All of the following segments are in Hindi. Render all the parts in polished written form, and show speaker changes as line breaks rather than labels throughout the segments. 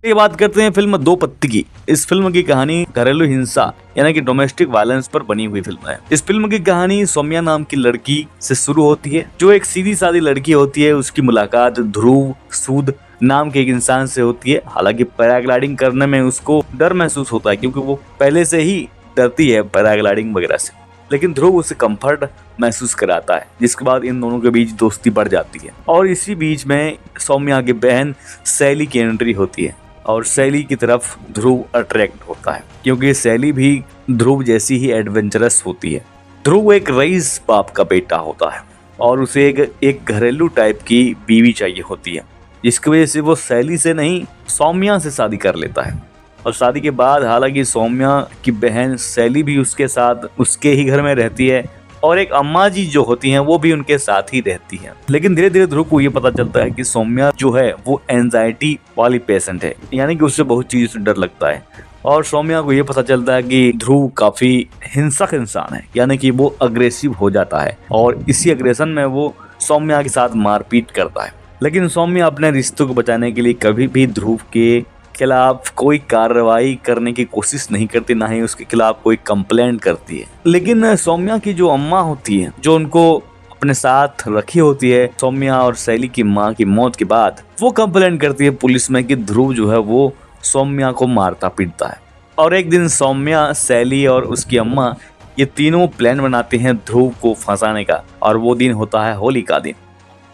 ये बात करते हैं फिल्म दो पत्ती की। इस फिल्म की कहानी घरेलू हिंसा यानी कि डोमेस्टिक वायलेंस पर बनी हुई फिल्म है। इस फिल्म की कहानी सौम्या नाम की लड़की से शुरू होती है, जो एक सीधी सादी लड़की होती है। उसकी मुलाकात ध्रुव सूद नाम के एक इंसान से होती है। हालांकि पैराग्लाइडिंग करने में उसको डर महसूस होता है, क्योंकि वो पहले से ही डरती है पैराग्लाइडिंग वगैरह से, लेकिन ध्रुव उसे कंफर्ट महसूस कराता है, जिसके बाद इन दोनों के बीच दोस्ती बढ़ जाती है। और इसी बीच में सौम्या की बहन शैली की एंट्री होती है और शैली की तरफ ध्रुव अट्रैक्ट होता है, क्योंकि शैली भी ध्रुव जैसी ही एडवेंचरस होती है। ध्रुव एक रईस बाप का बेटा होता है और उसे एक घरेलू टाइप की बीवी चाहिए होती है, जिसकी वजह से वो शैली से नहीं सौम्या से शादी कर लेता है। और शादी के बाद हालांकि सौम्या की बहन शैली भी उसके साथ उसके ही घर में रहती है और एक अम्मा जी जो होती हैं वो भी उनके साथ ही रहती हैं। लेकिन धीरे धीरे ध्रुव को ये पता चलता है कि सौम्या जो है वो एंजाइटी वाली पेशेंट है, यानी कि उससे बहुत चीज़ों से डर लगता है। और सौम्या को ये पता चलता है कि ध्रुव काफ़ी हिंसक इंसान है, यानी कि वो अग्रेसिव हो जाता है और इसी अग्रेशन में वो सौम्या के साथ मारपीट करता है। लेकिन सौम्या अपने रिश्तों को बचाने के लिए कभी भी ध्रुव के खिलाफ कोई कार्रवाई करने की कोशिश नहीं करती, ना ही उसके खिलाफ कोई कंप्लेंट करती है। लेकिन सौम्या की जो अम्मा होती है, जो उनको अपने साथ रखी होती है, सौम्या और शैली की माँ की मौत के बाद वो कंप्लेंट करती है पुलिस में कि ध्रुव जो है वो सौम्या को मारता पीटता है। और एक दिन सौम्या, शैली और उसकी अम्मा ये तीनों प्लान बनाते हैं ध्रुव को फंसाने का, और वो दिन होता है होली का दिन।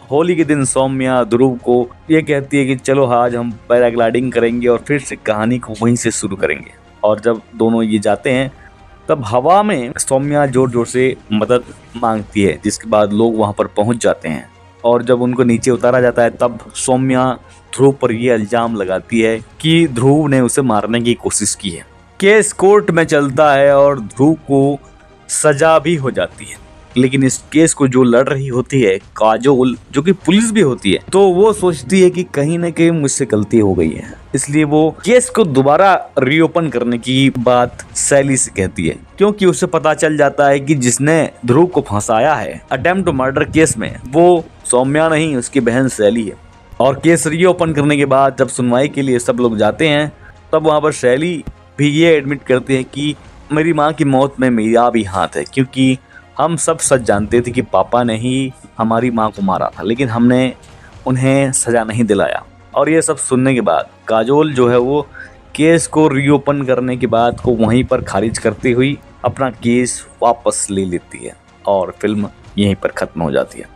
होली के दिन सौम्या ध्रुव को ये कहती है कि चलो आज हम पैराग्लाइडिंग करेंगे और फिर से कहानी को वहीं से शुरू करेंगे। और जब दोनों ये जाते हैं तब हवा में सौम्या जोर जोर से मदद मांगती है, जिसके बाद लोग वहां पर पहुंच जाते हैं। और जब उनको नीचे उतारा जाता है तब सौम्या ध्रुव पर यह इल्जाम लगाती है कि ध्रुव ने उसे मारने की कोशिश की है। केस कोर्ट में चलता है और ध्रुव को सजा भी हो जाती है। लेकिन इस केस को जो लड़ रही होती है काजोल, जो कि पुलिस भी होती है, तो वो सोचती है कि कहीं ना कहीं मुझसे गलती हो गई है, इसलिए वो केस को दोबारा रीओपन करने की बात शैली से कहती है, क्योंकि उसे पता चल जाता है कि जिसने ध्रुव को फंसाया है अटेम्प्ट टू मर्डर केस में वो सौम्या नहीं, उसकी बहन शैली है। और केस रीओपन करने के बाद जब सुनवाई के लिए सब लोग जाते हैं तब वहाँ पर शैली भी ये एडमिट करती है कि मेरी माँ की मौत में मेरा भी हाथ है, क्योंकि हम सब सच जानते थे कि पापा ने ही हमारी माँ को मारा था, लेकिन हमने उन्हें सज़ा नहीं दिलाया। और ये सब सुनने के बाद काजोल जो है वो केस को रीओपन करने की बात को वहीं पर खारिज करती हुई अपना केस वापस ले लेती है और फिल्म यहीं पर ख़त्म हो जाती है।